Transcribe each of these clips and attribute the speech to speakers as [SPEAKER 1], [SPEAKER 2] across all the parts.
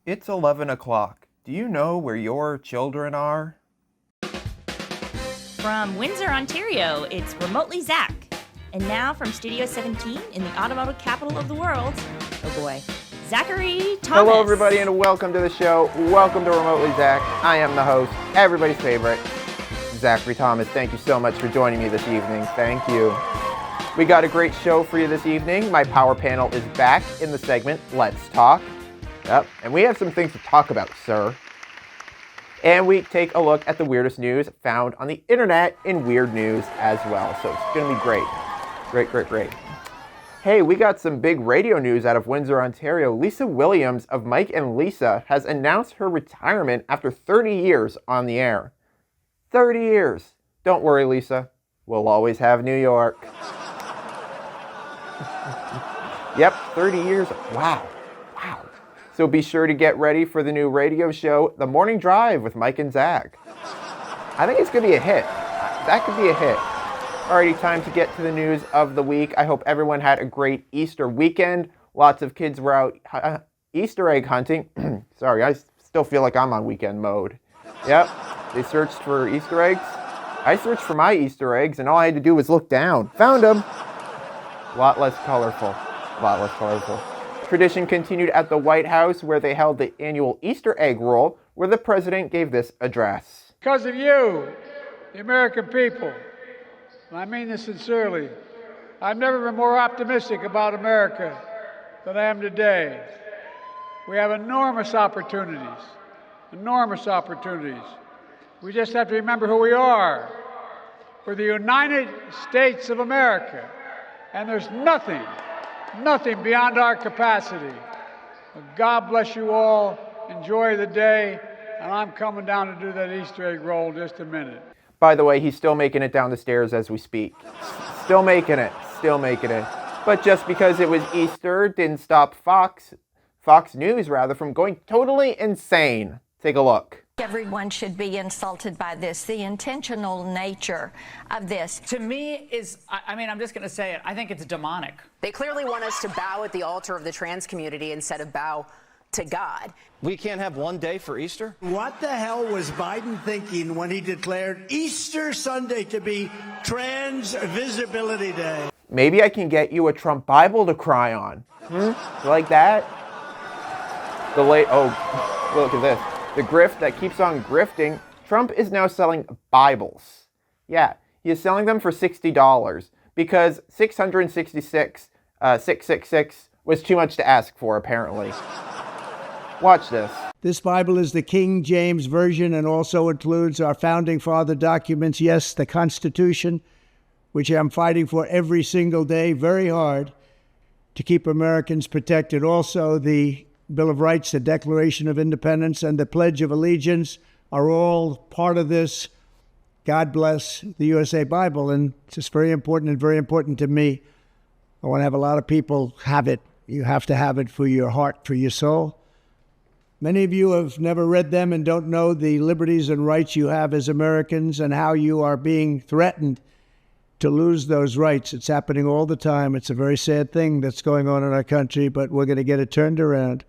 [SPEAKER 1] It's 11 o'clock. Do you know where your children are?
[SPEAKER 2] From Windsor, Ontario, it's Remotely Zach. And now from Studio 17 in the automotive capital of the world, oh boy, Zachary Thomas.
[SPEAKER 1] Hello everybody and welcome to the show. Welcome to Remotely Zach. I am the host, everybody's favorite, Zachary Thomas. Thank you so much for joining me this evening. Thank you. We got a great show for you this evening. My power panel is back in the segment, Let's Talk. Yep, and we have some things to talk about, sir. And we take a look at the weirdest news found on the internet in weird news as well. So it's going to be great. Great. Hey, we got some big radio news out of Windsor, Ontario. Lisa Williams of Mike and Lisa has announced her retirement after 30 years on the air. 30 years. Don't worry, Lisa. We'll always have New York. Yep, 30 years. Wow. So be sure to get ready for the new radio show, The Morning Drive with Mike and Zach. I think it's going to be a hit. That could be a hit. Alrighty, time to get to the news of the week. I hope everyone had a great Easter weekend. Lots of kids were out Easter egg hunting. Sorry, I still feel like I'm on weekend mode. Yep, they searched for Easter eggs. I searched for my Easter eggs, and all I had to do was look down. Found them. A lot less colorful. Tradition continued at the White House, where they held the annual Easter egg roll, where the president gave this address.
[SPEAKER 3] Because of you, the American people, and I mean this sincerely, I've never been more optimistic about America than I am today. We have enormous opportunities. We just have to remember who we are. We're the United States of America, and there's nothing beyond our capacity. God bless you all. Enjoy the day. And I'm coming down to do that Easter egg roll in just a minute.
[SPEAKER 1] By the way, he's still making it down the stairs as we speak. Still making it. But just because it was Easter didn't stop Fox News from going totally insane. Take a look.
[SPEAKER 4] Everyone should be insulted by this, the intentional nature of this.
[SPEAKER 5] To me I'm just going to say it, I think it's demonic.
[SPEAKER 6] They clearly want us to bow at the altar of the trans community instead of bow to God.
[SPEAKER 7] We can't have one day for Easter?
[SPEAKER 8] What the hell was Biden thinking when he declared Easter Sunday to be Trans Visibility Day?
[SPEAKER 1] Maybe I can get you a Trump Bible to cry on. You like that? Look at this. The grift that keeps on grifting, Trump is now selling Bibles. Yeah, he is selling them for $60 because 666 was too much to ask for, apparently. Watch this.
[SPEAKER 8] This Bible is the King James Version and also includes our founding father documents. Yes, the Constitution, which I'm fighting for every single day, very hard, to keep Americans protected. Also, the Bill of Rights, the Declaration of Independence, and the Pledge of Allegiance are all part of this. God bless the USA Bible, and it's just very important to me. I want to have a lot of people have it. You have to have it for your heart, for your soul. Many of you have never read them and don't know the liberties and rights you have as Americans and how you are being threatened to lose those rights. It's happening all the time. It's a very sad thing that's going on in our country, but we're going to get it turned around.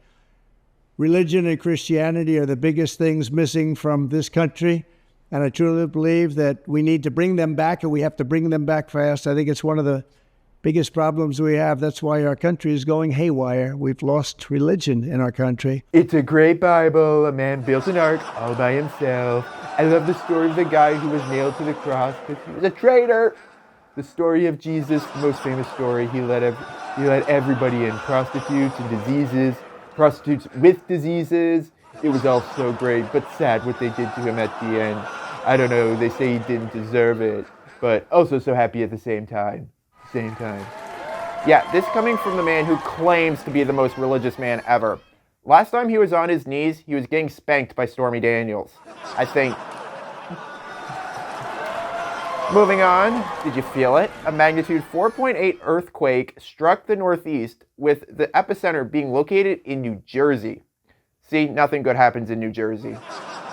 [SPEAKER 8] Religion and Christianity are the biggest things missing from this country, and I truly believe that we need to bring them back, and we have to bring them back fast. I think it's one of the biggest problems we have. That's why our country is going haywire. We've lost religion in our country.
[SPEAKER 1] It's a great Bible. A man built an ark all by himself. I love the story of the guy who was nailed to the cross because he was a traitor. The story of Jesus, the most famous story. He let everybody in, prostitutes and diseases. Prostitutes with diseases. It was all so great, but sad what they did to him at the end. I don't know, they say he didn't deserve it, but also so happy at the same time. Yeah, this coming from the man who claims to be the most religious man ever. Last time he was on his knees, he was getting spanked by Stormy Daniels, I think. Moving on, did you feel it? A magnitude 4.8 earthquake struck the Northeast, with the epicenter being located in New Jersey. See, nothing good happens in New Jersey.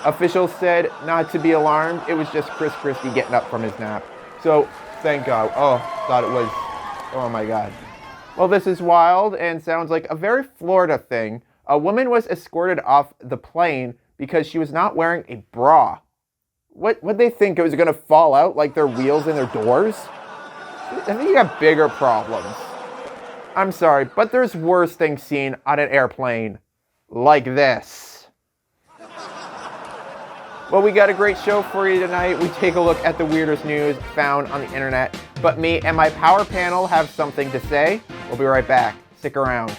[SPEAKER 1] Officials said not to be alarmed. It was just Chris Christie getting up from his nap. So, thank God. Oh my God. Well, this is wild and sounds like a very Florida thing, A woman was escorted off the plane because she was not wearing a bra. What they think it was going to fall out like their wheels in their doors? I think you got bigger problems. I'm sorry, but there's worse things seen on an airplane. Like this. Well, we got a great show for you tonight. We take a look at the weirdest news found on the internet. But me and my power panel have something to say. We'll be right back. Stick around.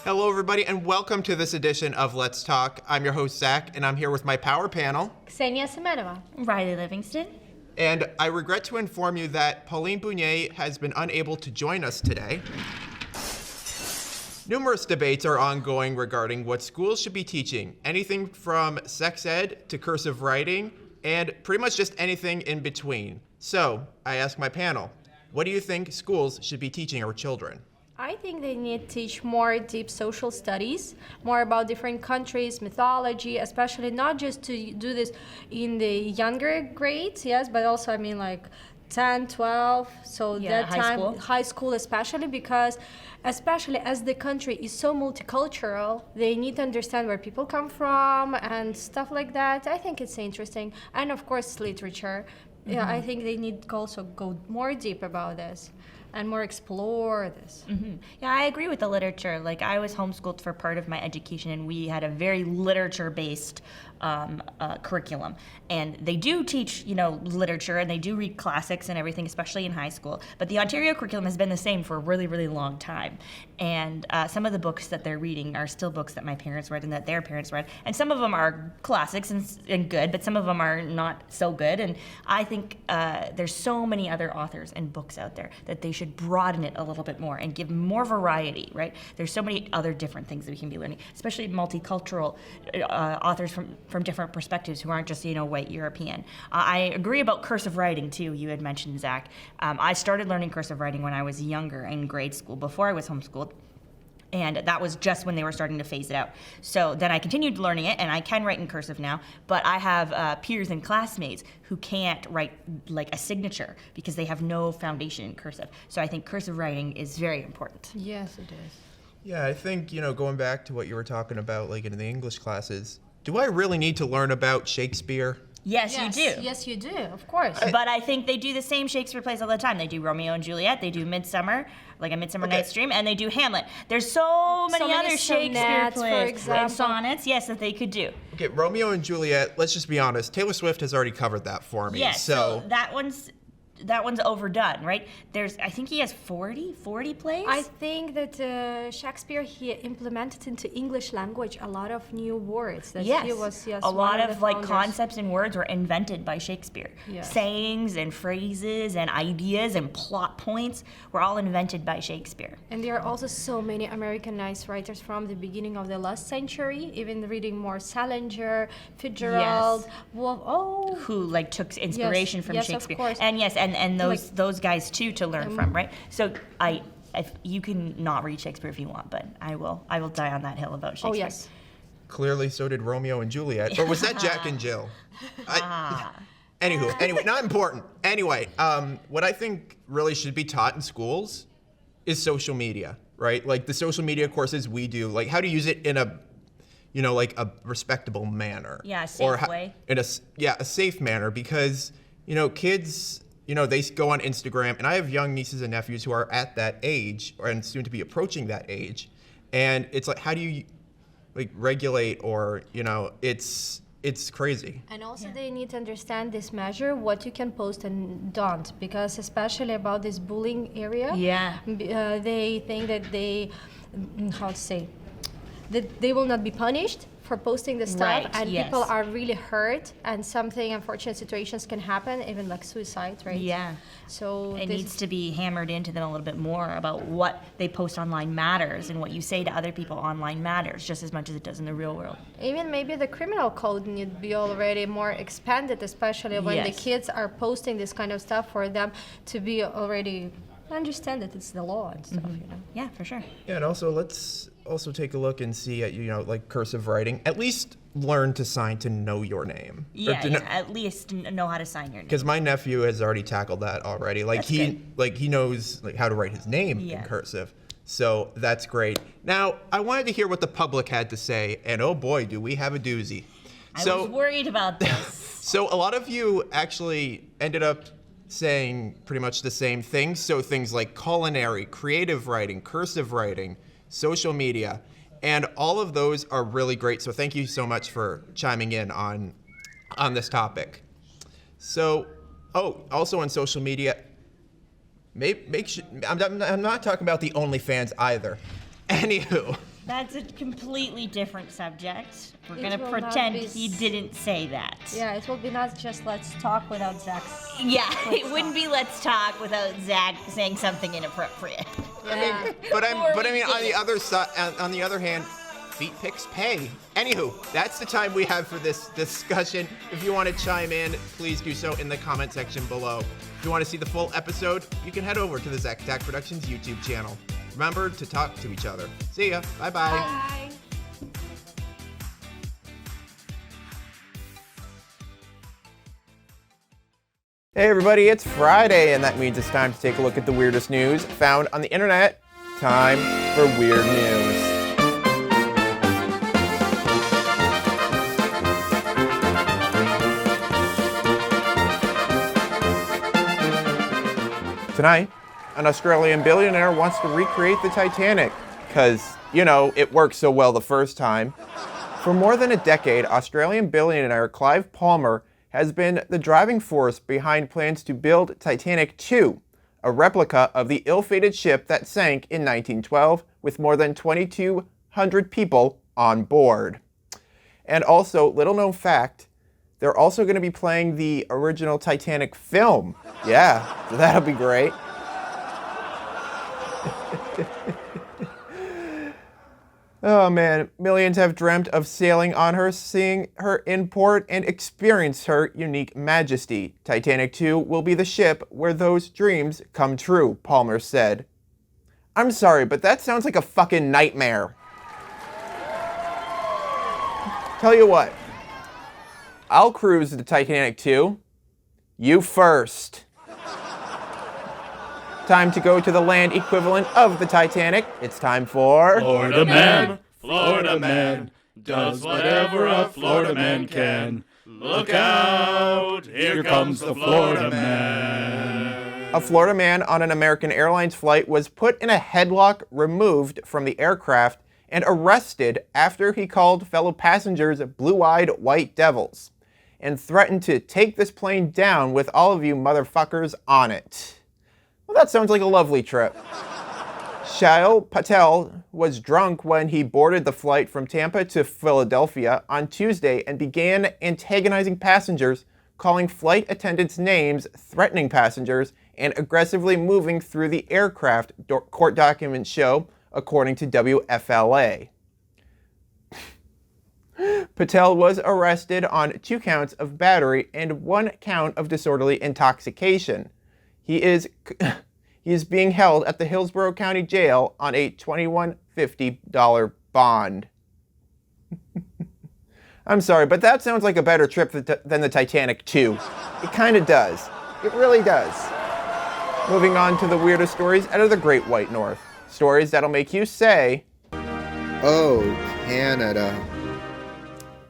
[SPEAKER 1] Hello, everybody, and welcome to this edition of Let's Talk. I'm your host, Zach, and I'm here with my power panel.
[SPEAKER 9] Ksenia Semenova.
[SPEAKER 2] Riley Livingston.
[SPEAKER 1] And I regret to inform you that Pauline Bounier has been unable to join us today. Numerous debates are ongoing regarding what schools should be teaching. Anything from sex ed to cursive writing, and pretty much just anything in between. So, I ask my panel, what do you think schools should be teaching our children?
[SPEAKER 9] I think they need to teach more deep social studies, more about different countries, mythology, especially not just to do this in the younger grades, yes, but also, I mean, like 10, 12, so
[SPEAKER 2] Yeah,
[SPEAKER 9] that
[SPEAKER 2] high
[SPEAKER 9] time,
[SPEAKER 2] school.
[SPEAKER 9] high school especially, because especially as the country is so multicultural, they need to understand where people come from and stuff like that. I think it's interesting. And of course, literature. Yeah, I think they need to also go more deep about this and more explore this.
[SPEAKER 2] Yeah, I agree with the literature. Like, I was homeschooled for part of my education, and we had a very literature-based curriculum. And they do teach, literature, and they do read classics and everything, especially in high school. But the Ontario curriculum has been the same for a really, really long time. And some of the books that they're reading are still books that my parents read and that their parents read. And some of them are classics and good, but some of them are not so good. And I think there's so many other authors and books out there that they should broaden it a little bit more and give more variety, right? There's so many other different things that we can be learning, especially multicultural authors from different perspectives who aren't just, white European. I agree about cursive writing, too. You had mentioned, Zach. I started learning cursive writing when I was younger in grade school, before I was homeschooled. And that was just when they were starting to phase it out. So then I continued learning it, and I can write in cursive now, but I have peers and classmates who can't write like a signature because they have no foundation in cursive. So I think cursive writing is very important.
[SPEAKER 9] Yes, it is.
[SPEAKER 1] Yeah, I think, going back to what you were talking about, like in the English classes, do I really need to learn about Shakespeare?
[SPEAKER 2] Yes, you do.
[SPEAKER 9] Yes, you do, of course.
[SPEAKER 2] But I think they do the same Shakespeare plays all the time. They do Romeo and Juliet, they do Midsummer, like A Midsummer Night's Dream, and they do Hamlet. There's so many other Shakespeare
[SPEAKER 9] sonnets, for
[SPEAKER 2] plays
[SPEAKER 9] example.
[SPEAKER 2] and sonnets, yes, that they could do.
[SPEAKER 1] Okay, Romeo and Juliet, let's just be honest, Taylor Swift has already covered that for me.
[SPEAKER 2] Yes, so that one's overdone, right? I think he has 40 plays?
[SPEAKER 9] I think that Shakespeare, he implemented into English language a lot of new words. That
[SPEAKER 2] Yes,
[SPEAKER 9] he was,
[SPEAKER 2] a lot of like
[SPEAKER 9] founders.
[SPEAKER 2] concepts and words were invented by Shakespeare.
[SPEAKER 9] Yes.
[SPEAKER 2] Sayings and phrases and ideas and plot points were all invented by Shakespeare.
[SPEAKER 9] And there are also so many Americanized writers from the beginning of the last century, even reading more Salinger, Fitzgerald, Wolfe.
[SPEAKER 2] Who like took inspiration from
[SPEAKER 9] yes,
[SPEAKER 2] Shakespeare.
[SPEAKER 9] of course.
[SPEAKER 2] And
[SPEAKER 9] Like-
[SPEAKER 2] those guys too to learn from, right? So if you can not read Shakespeare if you want, but I will die on that hill about Shakespeare.
[SPEAKER 9] Oh, yes.
[SPEAKER 1] Clearly, so did Romeo and Juliet. Or was that Jack and Jill? Anyway, not important. Anyway, what I think really should be taught in schools is social media, right? Like the social media courses we do, like how to use it in a, like a respectable manner.
[SPEAKER 2] Yeah, a safe way.
[SPEAKER 1] In a safe manner, because, kids, they go on Instagram, and I have young nieces and nephews who are at that age, and soon to be approaching that age, and it's like, how do you, like, regulate, or, it's crazy.
[SPEAKER 9] And also they need to understand this measure, what you can post and don't, because especially about this bullying area,
[SPEAKER 2] Yeah.
[SPEAKER 9] they think that they, how to say, they will not be punished for posting the stuff,
[SPEAKER 2] Right,
[SPEAKER 9] and
[SPEAKER 2] yes.
[SPEAKER 9] people are really hurt, and something unfortunate situations can happen, even like suicide, right?
[SPEAKER 2] Yeah.
[SPEAKER 9] So
[SPEAKER 2] It
[SPEAKER 9] this
[SPEAKER 2] needs to be hammered into them a little bit more about what they post online matters, and what you say to other people online matters just as much as it does in the real world.
[SPEAKER 9] even maybe the criminal code need to be already more expanded, especially when the
[SPEAKER 2] Yes.
[SPEAKER 9] kids are posting this kind of stuff, for them to be already understand that it's the law and stuff, you know.
[SPEAKER 2] Yeah, for sure.
[SPEAKER 1] Yeah, and also let's also take a look and see at, like cursive writing. At least learn to sign to know your name.
[SPEAKER 2] Yeah, yeah, at least know how to sign your name.
[SPEAKER 1] Because my nephew has already tackled that already. Like he knows like how to write his name in cursive. So that's great. Now, I wanted to hear what the public had to say, and oh boy, do we have a doozy.
[SPEAKER 2] I was worried about this.
[SPEAKER 1] So a lot of you actually ended up saying pretty much the same things. So things like culinary, creative writing, cursive writing, social media, and all of those are really great. So thank you so much for chiming in on this topic. So, also on social media, make sure, I'm not talking about the OnlyFans either. Anywho.
[SPEAKER 2] That's a completely different subject. We're
[SPEAKER 9] It
[SPEAKER 2] going to
[SPEAKER 9] will not
[SPEAKER 2] pretend
[SPEAKER 9] be
[SPEAKER 2] he didn't say that.
[SPEAKER 9] Yeah, it will be not just let's talk without Zach.
[SPEAKER 2] Yeah, it wouldn't be let's talk without Zach saying something inappropriate.
[SPEAKER 9] Yeah.
[SPEAKER 1] But I mean, on the other side, on the other hand, feet pics pay. Anywho, that's the time we have for this discussion. If you want to chime in, please do so in the comment section below. If you want to see the full episode, you can head over to the Zachattackproductions YouTube channel. Remember to talk to each other. See ya. Bye-bye.
[SPEAKER 9] Bye.
[SPEAKER 1] Hey everybody, it's Friday, and that means it's time to take a look at the weirdest news found on the internet. Time for Weird News. Tonight, an Australian billionaire wants to recreate the Titanic because, it worked so well the first time. For more than a decade, Australian billionaire Clive Palmer has been the driving force behind plans to build Titanic 2, a replica of the ill-fated ship that sank in 1912 with more than 2,200 people on board. And also, little known fact, they're also going to be playing the original Titanic film. Yeah, so that'll be great. Oh man, millions have dreamt of sailing on her, seeing her in port, and experience her unique majesty. Titanic 2 will be the ship where those dreams come true, Palmer said. I'm sorry, but that sounds like a fucking nightmare. Tell you what, I'll cruise the Titanic 2. You first. Time to go to the land equivalent of the Titanic. It's time for...
[SPEAKER 10] Florida man, does whatever a Florida man can. Look out, here comes the Florida man.
[SPEAKER 1] A Florida man on an American Airlines flight was put in a headlock, removed from the aircraft, and arrested after he called fellow passengers blue-eyed white devils, and threatened to take this plane down with all of you motherfuckers on it. Well, that sounds like a lovely trip. Shail Patel was drunk when he boarded the flight from Tampa to Philadelphia on Tuesday and began antagonizing passengers, calling flight attendants names, threatening passengers, and aggressively moving through the aircraft, court documents show, according to WFLA. Patel was arrested on 2 counts of battery and 1 count of disorderly intoxication. He is being held at the Hillsborough County Jail on a $2150 bond. I'm sorry, but that sounds like a better trip than the Titanic 2. It kind of does. It really does. Moving on to the weirdest stories out of the Great White North. Stories that'll make you say, "Oh, Canada."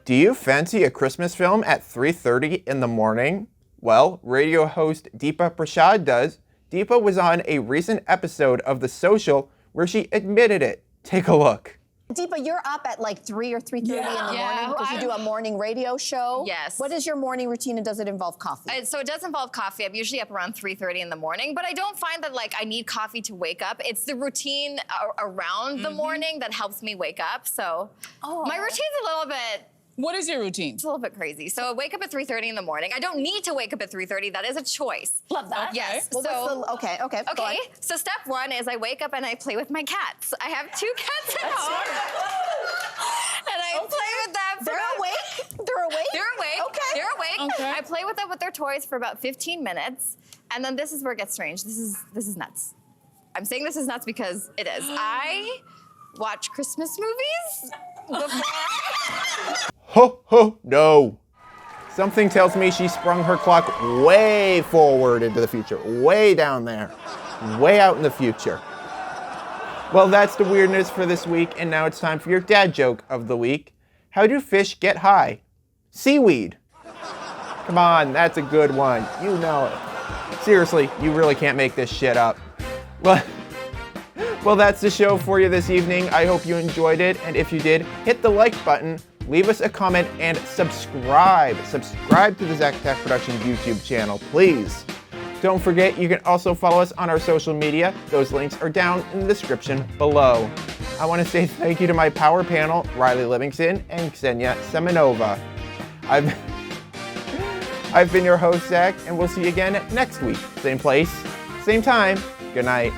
[SPEAKER 1] Do you fancy a Christmas film at 3:30 in the morning? Well, radio host Deepa Prasad does. Deepa was on a recent episode of The Social where she admitted it. Take a look.
[SPEAKER 11] Deepa, you're up at like 3 or 3:30 in the morning because you do a morning radio show.
[SPEAKER 12] Yes.
[SPEAKER 11] What is your morning routine, and does it involve coffee?
[SPEAKER 12] So it does involve coffee. I'm usually up around 3:30 in the morning, but I don't find that like I need coffee to wake up. It's the routine around the morning that helps me wake up. So my routine's a little bit.
[SPEAKER 13] What is your routine?
[SPEAKER 12] It's a little bit crazy. So I wake up at 3:30 in the morning. I don't need to wake up at 3:30. That is a choice.
[SPEAKER 11] Love that.
[SPEAKER 12] Yes.
[SPEAKER 11] Well, okay. Go on.
[SPEAKER 12] So step one is I wake up and I play with my cats. I have 2 cats at home. And I play with them.
[SPEAKER 11] They're awake? They're awake?
[SPEAKER 12] They're awake.
[SPEAKER 11] Okay.
[SPEAKER 12] They're awake.
[SPEAKER 13] Okay.
[SPEAKER 12] I play with them with their toys for about 15 minutes. And then this is where it gets strange. This is nuts. I'm saying this is nuts because it is. I watch Christmas movies before.
[SPEAKER 1] Ho, ho, no. Something tells me she sprung her clock way forward into the future, way down there, way out in the future. Well, that's the weirdness for this week, and now it's time for your dad joke of the week. How do fish get high? Seaweed. Come on, that's a good one. You know it. Seriously, you really can't make this shit up. Well, that's the show for you this evening. I hope you enjoyed it, and if you did, hit the like button, leave us a comment, and subscribe. Subscribe to the Zachattackproductions YouTube channel, please. Don't forget, you can also follow us on our social media. Those links are down in the description below. I want to say thank you to my power panel, Riley Livingston and Ksenia Semenova. I've been your host, Zach, and we'll see you again next week. Same place, same time. Good night.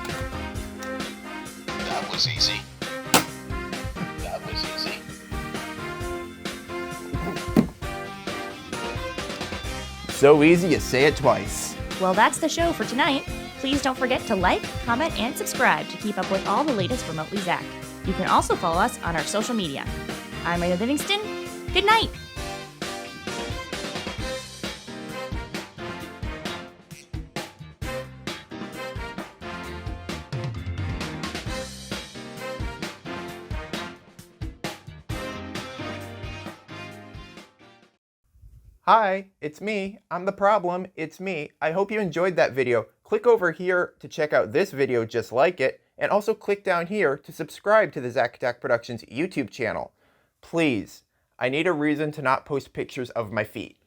[SPEAKER 7] That was easy. That was easy.
[SPEAKER 1] So easy, you say it twice.
[SPEAKER 2] Well, that's the show for tonight. Please don't forget to like, comment, and subscribe to keep up with all the latest Remotely Zach. You can also follow us on our social media. I'm Riley Livingston. Good night.
[SPEAKER 1] Hi, it's me. I'm the problem. It's me. I hope you enjoyed that video. Click over here to check out this video just like it, and also click down here to subscribe to the Zachattackproductions YouTube channel. Please, I need a reason to not post pictures of my feet.